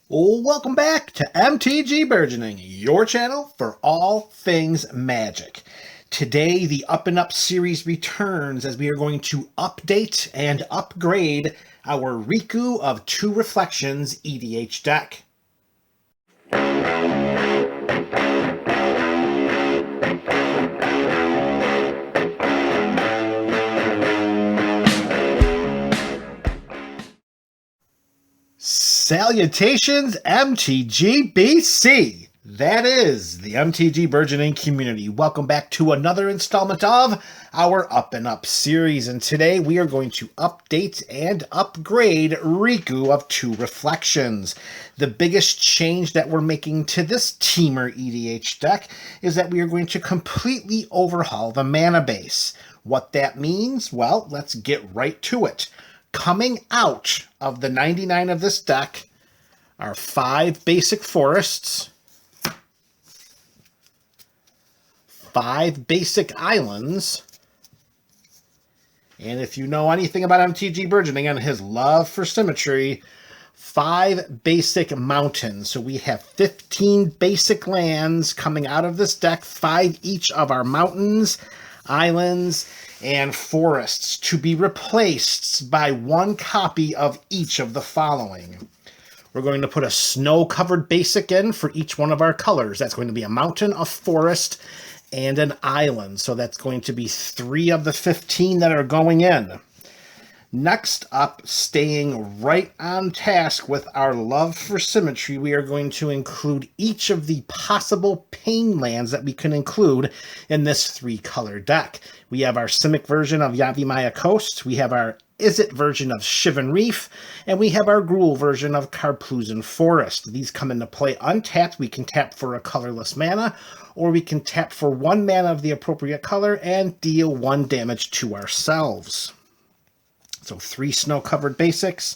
Welcome back to MTG Burgeoning, your channel for all things Magic. Today, the Up and Up series returns as we are going to update and upgrade our Riku of Two Reflections EDH deck. Salutations, MTG BC! That is the MTG Burgeoning community. Welcome back to another installment of our Up and Up series. And today we are going to update and upgrade Riku of Two Reflections. The biggest change that we're making to this Teamer EDH deck is that we are going to completely overhaul the mana base. What that means? Well, let's get right to it. Coming out of the 99 of this deck are 5 basic forests, 5 basic islands, and if you know anything about MTG Burgeoning and his love for symmetry, 5 basic mountains. So we have 15 basic lands coming out of this deck, 5 each of our mountains, islands, and forests to be replaced by 1 copy of each of the following. We're going to put a snow-covered basic in for each one of our colors. That's going to be a mountain, a forest, and an island. So that's going to be 3 of the 15 that are going in. Next up, staying right on task with our love for symmetry, we are going to include each of the possible pain lands that we can include in this 3-color deck. We have our Simic version of Yavimaya Coast, we have our Izzet version of Shivan Reef, and we have our Gruul version of Karplusan Forest. These come into play untapped. We can tap for a colorless mana, or we can tap for 1 mana of the appropriate color and deal 1 damage to ourselves. So 3 snow-covered basics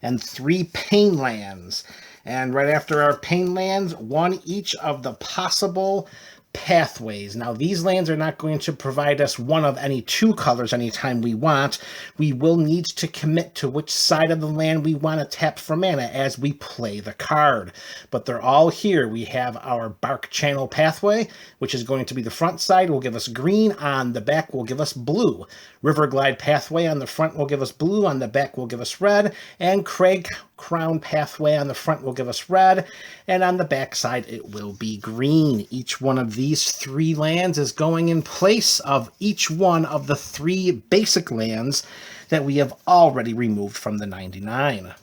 and 3 pain lands. And right after our pain lands, 1 each of the possible pathways. Now, these lands are not going to provide us 1 of any 2 colors anytime we want. We will need to commit to which side of the land we want to tap for mana as we play the card. But they're all here. We have our Bark Channel pathway, which is going to be the front side, will give us green. On the back will give us blue. River Glide pathway on the front will give us blue. On the back will give us red. And Crag Crown pathway on the front will give us red, and on the back side it will be green. Each one of these 3 lands is going in place of each one of the 3 basic lands that we have already removed from the 99.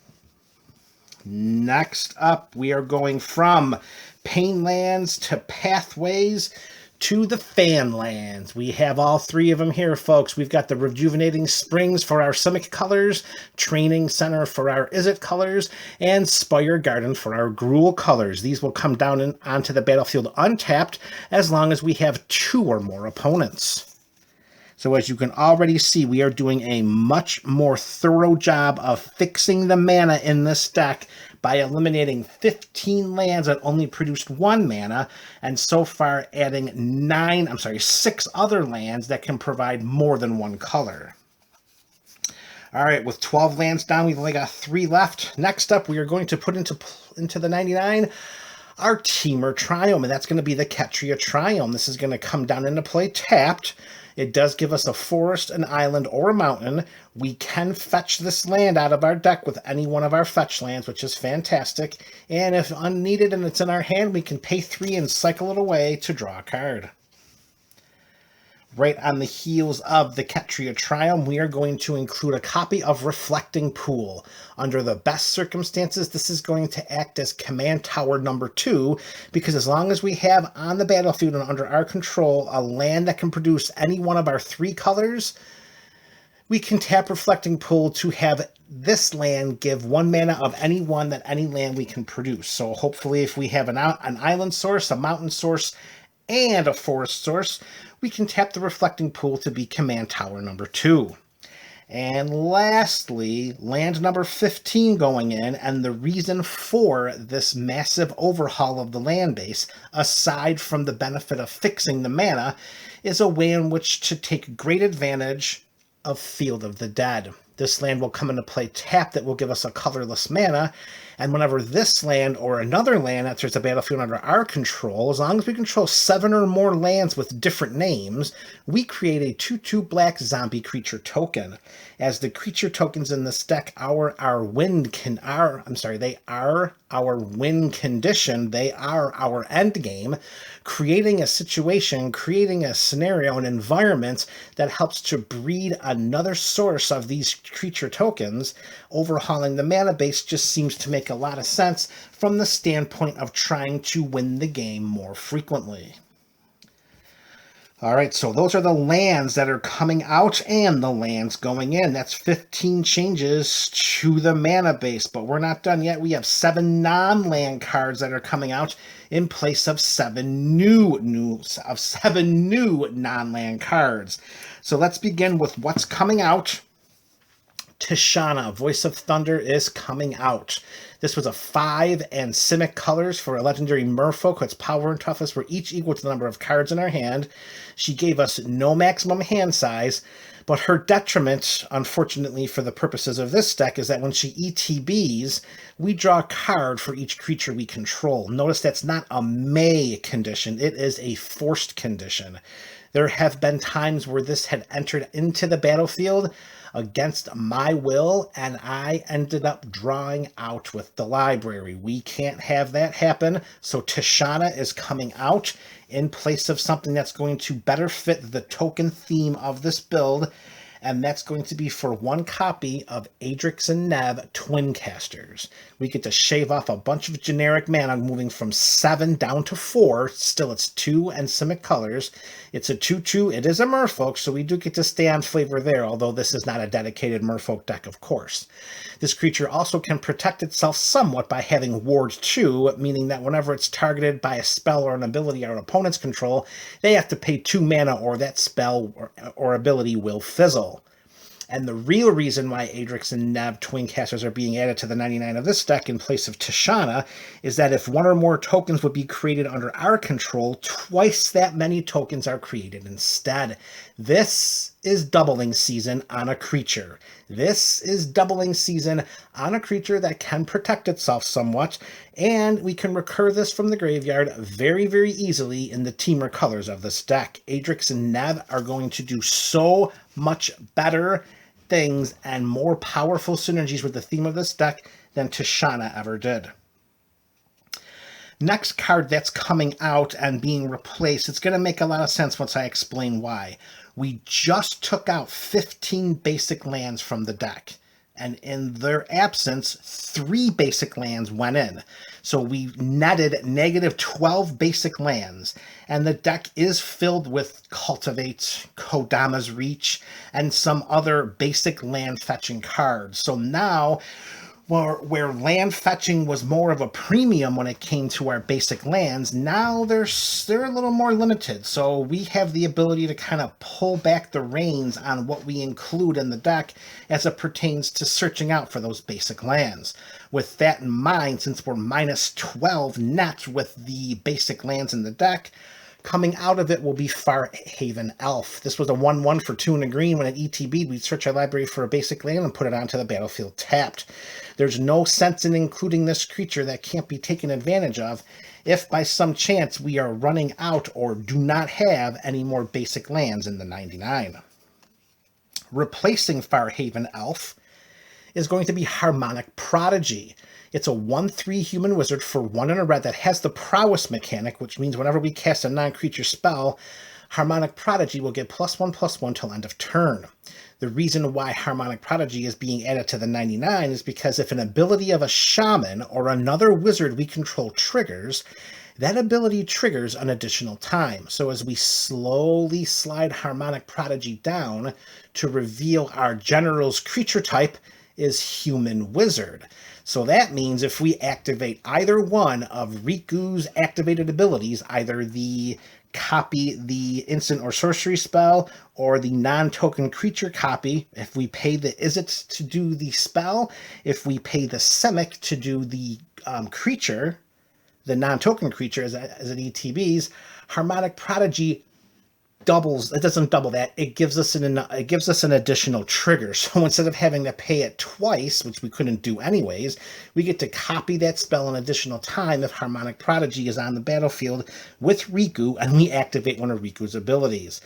Next up, we are going from pain lands to pathways to the fan lands. We have all 3 of them here, folks. We've got the Rejuvenating Springs for our Simic colors, Training Center for our Izzet colors, and Spire Garden for our Gruul colors. These will come down onto the battlefield untapped as long as we have 2 or more opponents. So as you can already see, we are doing a much more thorough job of fixing the mana in this deck by eliminating 15 lands that only produced 1 mana, and so far adding 6 other lands that can provide more than 1 color. Alright, with 12 lands down, we've only got 3 left. Next up, we are going to put into the 99 our Teamer Triumph, and that's going to be the Catria Triumph. This is going to come down into play tapped. It does give us a forest, an island, or a mountain. We can fetch this land out of our deck with any one of our fetch lands, which is fantastic. And if unneeded and it's in our hand, we can pay 3 and cycle it away to draw a card. Right on the heels of the Catria Triumph, we are going to include a copy of Reflecting Pool. Under the best circumstances, this is going to act as Command Tower number 2, because as long as we have on the battlefield and under our control a land that can produce any one of our 3 colors, we can tap Reflecting Pool to have this land give 1 mana of any one that any land we can produce. So hopefully if we have an island source, a mountain source, and a forest source, we can tap the Reflecting Pool to be Command Tower number 2. And lastly, land number 15 going in, and the reason for this massive overhaul of the land base, aside from the benefit of fixing the mana, is a way in which to take great advantage of Field of the Dead. This land will come into play tapped that will give us a colorless mana, And whenever this land or another land enters the battlefield under our control, as long as we control 7 or more lands with different names, we create a 2/2 black zombie creature token. As the creature tokens in this deck they are our win condition, they are our end game, creating a situation, creating a scenario, an environment that helps to breed another source of these creature tokens. Overhauling the mana base just seems to make a lot of sense from the standpoint of trying to win the game more frequently. All right, so those are the lands that are coming out and the lands going in. That's 15 changes to the mana base, but we're not done yet. We have 7 non-land cards that are coming out in place of 7 new non-land cards. So let's begin with what's coming out. Tishana, Voice of Thunder, is coming out. This was a 5 and Simic colors for a legendary merfolk. Its power and toughness were each equal to the number of cards in our hand. She gave us no maximum hand size, but her detriment, unfortunately for the purposes of this deck, is that when she ETBs, we draw a card for each creature we control. Notice that's not a may condition, it is a forced condition. There have been times where this had entered into the battlefield against my will, and I ended up drawing out with the library. We can't have that happen, so Tishana is coming out in place of something that's going to better fit the token theme of this build, and that's going to be for 1 copy of Adrix and Nev Twincasters. We get to shave off a bunch of generic mana, moving from 7 down to 4. Still, it's 2 and Simic colors. It's a 2/2. It is a merfolk, so we do get to stay on flavor there, although this is not a dedicated merfolk deck, of course. This creature also can protect itself somewhat by having Ward 2, meaning that whenever it's targeted by a spell or an ability our opponents control, they have to pay 2 mana or that spell or ability will fizzle. And the real reason why Adrix and Nev Twincasters are being added to the 99 of this deck in place of Tishana is that if 1 or more tokens would be created under our control, twice that many tokens are created instead. This is doubling season on a creature. This is doubling season on a creature that can protect itself somewhat, and we can recur this from the graveyard very, very easily in the teamer colors of this deck. Adrix and Nev are going to do so much better things and more powerful synergies with the theme of this deck than Tishana ever did. Next card that's coming out and being replaced, it's going to make a lot of sense once I explain why. We just took out 15 basic lands from the deck, and in their absence, 3 basic lands went in. So we netted -12 basic lands, and the deck is filled with Cultivate, Kodama's Reach, and some other basic land fetching cards. So now, where land fetching was more of a premium when it came to our basic lands, now they're a little more limited. So we have the ability to kind of pull back the reins on what we include in the deck as it pertains to searching out for those basic lands. With that in mind, since we're -12 net with the basic lands in the deck, coming out of it will be Farhaven Elf. This was a 1/1 for 2 and a green. When it ETB'd, we'd search our library for a basic land and put it onto the battlefield tapped. There's no sense in including this creature that can't be taken advantage of if by some chance we are running out or do not have any more basic lands in the 99. Replacing Farhaven Elf is going to be Harmonic Prodigy. It's a 1/3 human wizard for 1 and a red that has the prowess mechanic, which means whenever we cast a non-creature spell, Harmonic Prodigy will get +1/+1 till end of turn. The reason why Harmonic Prodigy is being added to the 99 is because if an ability of a shaman or another wizard we control triggers, that ability triggers an additional time. So as we slowly slide Harmonic Prodigy down to reveal our general's creature type is human wizard. So that means if we activate either one of Riku's activated abilities, either the copy the instant or sorcery spell or the non-token creature copy, if we pay the Izzet to do the spell, if we pay the Simic to do the creature, the non-token creature as it ETBs, Harmonic Prodigy doubles. It doesn't double that. It gives us an additional trigger. So instead of having to pay it twice, which we couldn't do anyways, we get to copy that spell an additional time if Harmonic Prodigy is on the battlefield with Riku and we activate one of Riku's abilities.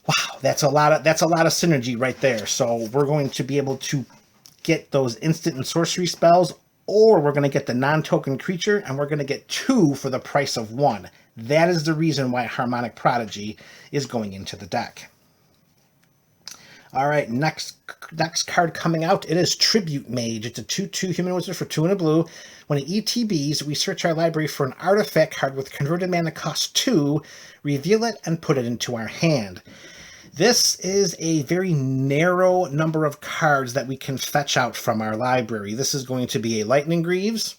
Wow, that's a lot of synergy right there. So we're going to be able to get those instant and sorcery spells, or we're going to get the non-token creature, and we're going to get 2 for the price of 1. That is the reason why Harmonic Prodigy is going into the deck. All right, next card coming out, it is Tribute Mage. It's a 2/2 human wizard for 2 and a blue. When it ETBs, we search our library for an artifact card with converted mana cost 2, reveal it, and put it into our hand. This is a very narrow number of cards that we can fetch out from our library. This is going to be a Lightning Greaves.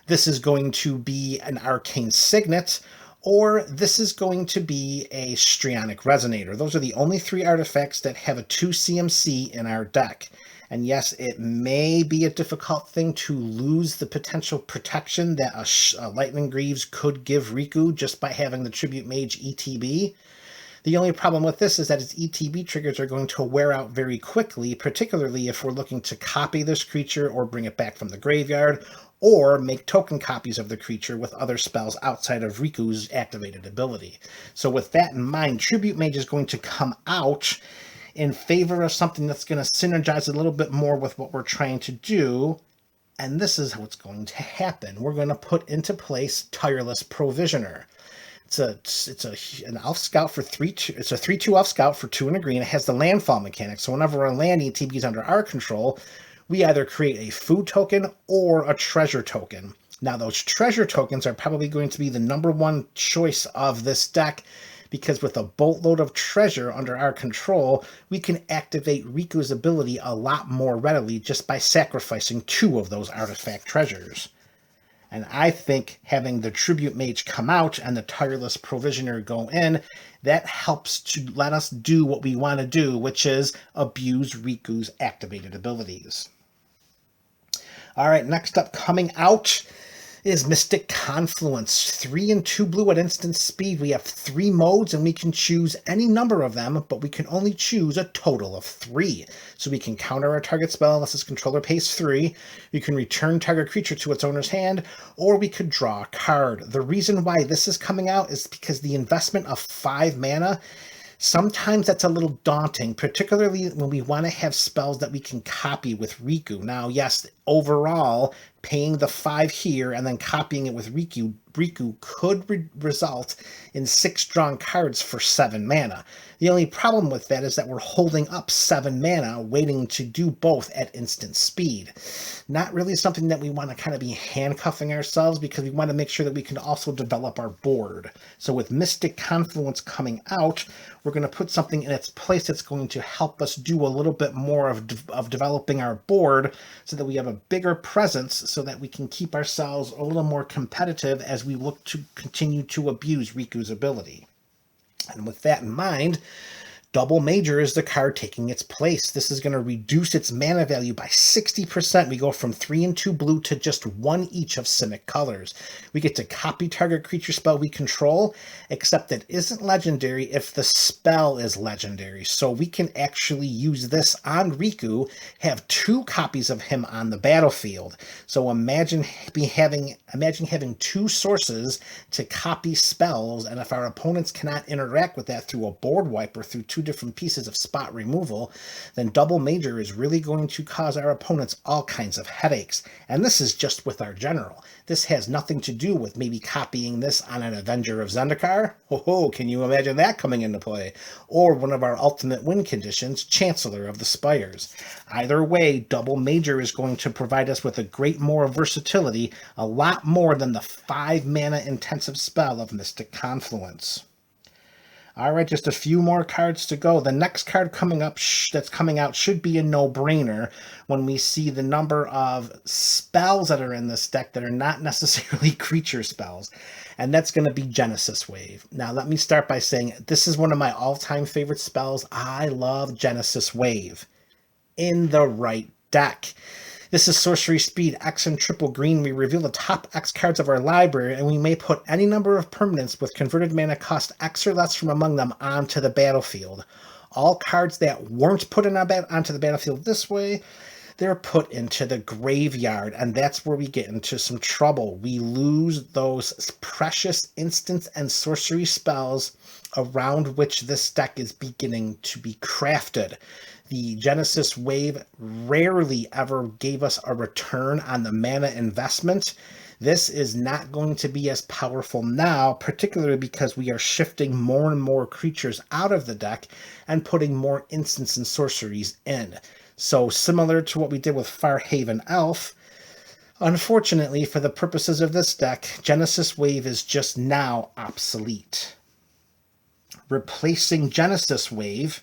This is going to be an Arcane Signet, or this is going to be a Strionic Resonator. Those are the only 3 artifacts that have a 2 CMC in our deck. And yes, it may be a difficult thing to lose the potential protection that a Lightning Greaves could give Riku just by having the Tribute Mage ETB. The only problem with this is that its ETB triggers are going to wear out very quickly, particularly if we're looking to copy this creature or bring it back from the graveyard, or make token copies of the creature with other spells outside of Riku's activated ability. So with that in mind, Tribute Mage is going to come out in favor of something that's going to synergize a little bit more with what we're trying to do, and this is what's going to happen. We're going to put into place Tireless Provisioner. It's an elf scout for 3/2. It's a 3/2 elf scout for 2 and a green. It has the landfall mechanic. So whenever a land ETB is under our control, we either create a food token or a treasure token. Now those treasure tokens are probably going to be the number one choice of this deck, because with a boatload of treasure under our control, we can activate Riku's ability a lot more readily just by sacrificing 2 of those artifact treasures. And I think having the Tribute Mage come out and the Tireless Provisioner go in, that helps to let us do what we want to do, which is abuse Riku's activated abilities. All right, next up coming out is Mystic Confluence. 3 and 2 blue at instant speed. We have 3 modes and we can choose any number of them, but we can only choose a total of 3. So we can counter our target spell unless its controller pays 3. We can return target creature to its owner's hand, or we could draw a card. The reason why this is coming out is because the investment of 5 mana, sometimes that's a little daunting, particularly when we want to have spells that we can copy with Riku. Now, yes, overall, paying the 5 here and then copying it with Riku could result in 6 drawn cards for 7 mana. The only problem with that is that we're holding up 7 mana, waiting to do both at instant speed. Not really something that we want to kind of be handcuffing ourselves, because we want to make sure that we can also develop our board. So with Mystic Confluence coming out, we're going to put something in its place that's going to help us do a little bit more of developing our board, so that we have a bigger presence, so that we can keep ourselves a little more competitive as we look to continue to abuse Riku's ability. And with that in mind, Double Major is the card taking its place. This is going to reduce its mana value by 60%. We go from 3 and 2 blue to just 1 each of Simic colors. We get to copy target creature spell we control, except it isn't legendary if the spell is legendary. So we can actually use this on Riku, have 2 copies of him on the battlefield. So imagine having 2 sources to copy spells, and if our opponents cannot interact with that through a board wipe or through 2 different pieces of spot removal, then Double Major is really going to cause our opponents all kinds of headaches. And this is just with our general. This has nothing to do with maybe copying this on an Avenger of Zendikar. Oh, can you imagine that coming into play? Or one of our ultimate win conditions, Chancellor of the Spires. Either way, Double Major is going to provide us with a great more versatility, a lot more than the 5 mana intensive spell of Mystic Confluence. All right, just a few more cards to go. The next card coming up that's coming out should be a no-brainer when we see the number of spells that are in this deck that are not necessarily creature spells, and that's going to be Genesis Wave. Now, let me start by saying this is one of my all-time favorite spells. I love Genesis Wave in the right deck. This is sorcery speed X and triple green. We reveal the top X cards of our library, and we may put any number of permanents with converted mana cost X or less from among them onto the battlefield. All cards that weren't put onto the battlefield this way, they're put into the graveyard, and that's where we get into some trouble. We lose those precious instants and sorcery spells around which this deck is beginning to be crafted. The Genesis Wave rarely ever gave us a return on the mana investment. This is not going to be as powerful now, particularly because we are shifting more and more creatures out of the deck and putting more instants and sorceries in. So similar to what we did with Farhaven Elf, unfortunately for the purposes of this deck, Genesis Wave is just now obsolete. Replacing Genesis Wave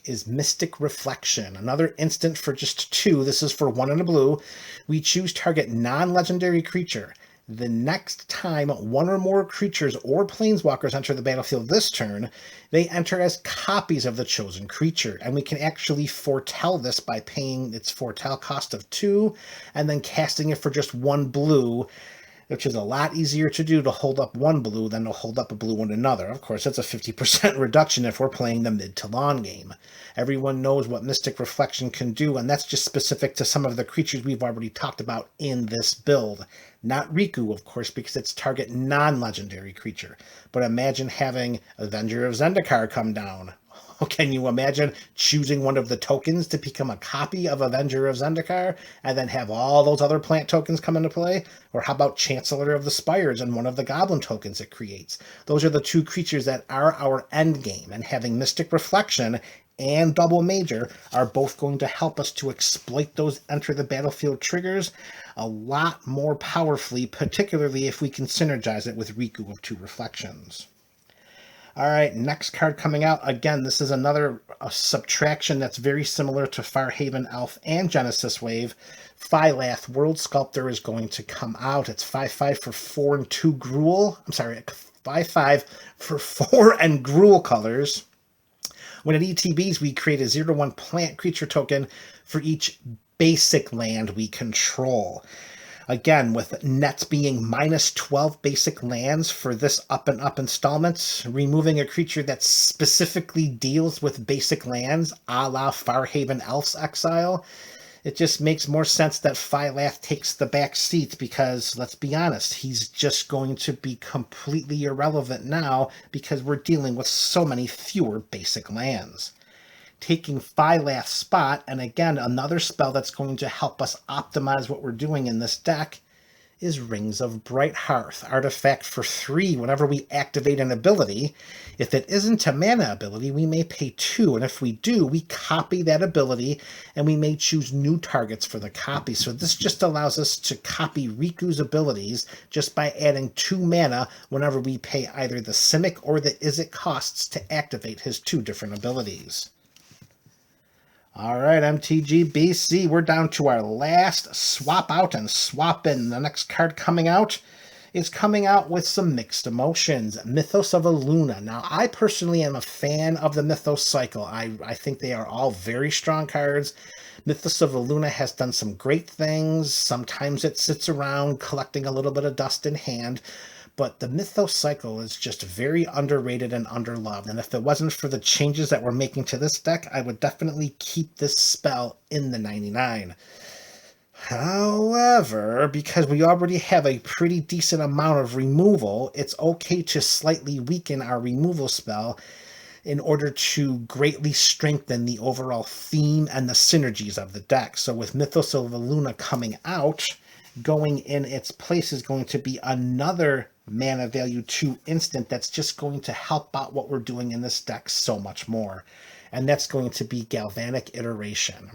is Mystic Reflection, another instant for just 2. This is for 1 and a blue. We choose target non-legendary creature. The next time 1 or more creatures or planeswalkers enter the battlefield this turn, they enter as copies of the chosen creature, and we can actually foretell this by paying its foretell cost of 2 and then casting it for just 1 blue, which is a lot easier to do to hold up 1 blue than to hold up a blue and another. Of course, that's a 50% reduction if we're playing the mid to long game. Everyone knows what Mystic Reflection can do, and that's just specific to some of the creatures we've already talked about in this build. Not Riku, of course, because it's target non-legendary creature. But imagine having Avenger of Zendikar come down. Can you imagine choosing one of the tokens to become a copy of Avenger of Zendikar and then have all those other plant tokens come into play? Or how about Chancellor of the Spires and one of the goblin tokens it creates? Those are the 2 creatures that are our end game, and having Mystic Reflection and Double Major are both going to help us to exploit those enter the battlefield triggers a lot more powerfully, particularly if we can synergize it with Riku of 2 Reflections. All right, next card coming out. Again, this is another subtraction that's very similar to Farhaven Elf and Genesis Wave. Phylath, World Sculptor, is going to come out. It's 5/5 for 4 and 2 Gruul. I'm sorry, 5/5 for 4 and Gruul colors. When it ETBs, we create a 0/1 plant creature token for each basic land we control. Again, with nets being -12 basic lands for this up and up installments, removing a creature that specifically deals with basic lands, a la Farhaven Elf's Exile, it just makes more sense that Phylath takes the back seat because, let's be honest, he's just going to be completely irrelevant now because we're dealing with so many fewer basic lands. Taking Phylath's spot, and again, another spell that's going to help us optimize what we're doing in this deck, is Rings of Bright Hearth, artifact for 3 whenever we activate an ability. If it isn't a mana ability, we may pay 2, and if we do, we copy that ability, and we may choose new targets for the copy. So this just allows us to copy Riku's abilities just by adding 2 mana whenever we pay either the Simic or the Izzet costs to activate his 2 different abilities. All right, MTG BC, we're down to our last swap out and swap in. The next card coming out is coming out with some mixed emotions. Mythos of Illuna. Now, I personally am a fan of the Mythos cycle. I think they are all very strong cards. Mythos of Illuna has done some great things. Sometimes it sits around collecting a little bit of dust in hand. But the Mythos cycle is just very underrated and underloved, and if it wasn't for the changes that we're making to this deck, I would definitely keep this spell in the 99. However, because we already have a pretty decent amount of removal, it's okay to slightly weaken our removal spell in order to greatly strengthen the overall theme and the synergies of the deck. So with Mythos of Illuna coming out, going in its place is going to be another mana value 2 instant that's just going to help out what we're doing in this deck so much more. And that's going to be Galvanic Iteration.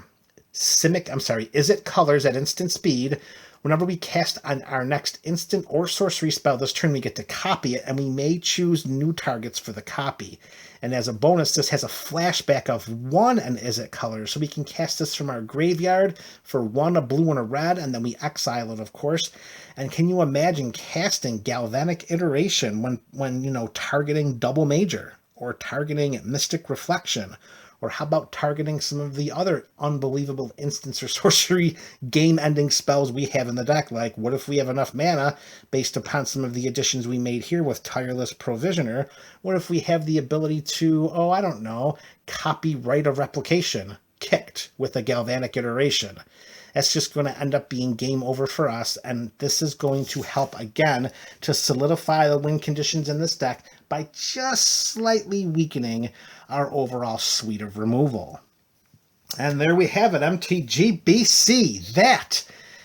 Izzet colors at instant speed. Whenever we cast on our next instant or sorcery spell this turn, we get to copy it, and we may choose new targets for the copy. And as a bonus, this has a flashback of 1 and Izzet colors, so we can cast this from our graveyard for 1, a blue and a red, and then we exile it, of course. And can you imagine casting Galvanic Iteration when targeting Double Major, or targeting Mystic Reflection, Or how about targeting some of the other unbelievable instance or sorcery game-ending spells we have in the deck? Like, what if we have enough mana based upon some of the additions we made here with Tireless Provisioner? What if we have the ability to, oh, I don't know, copyright a replication kicked with a Galvanic Iteration? That's just going to end up being game over for us, and this is going to help, again, to solidify the win conditions in this deck by just slightly weakening our overall suite of removal. And there we have it, MTG BC. That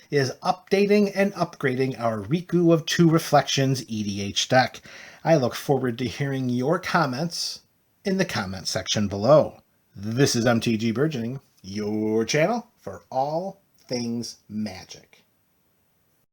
is updating and upgrading our Riku of Two Reflections EDH deck. I look forward to hearing your comments in the comment section below. This is MTG Burgeoning, your channel for all things Magic.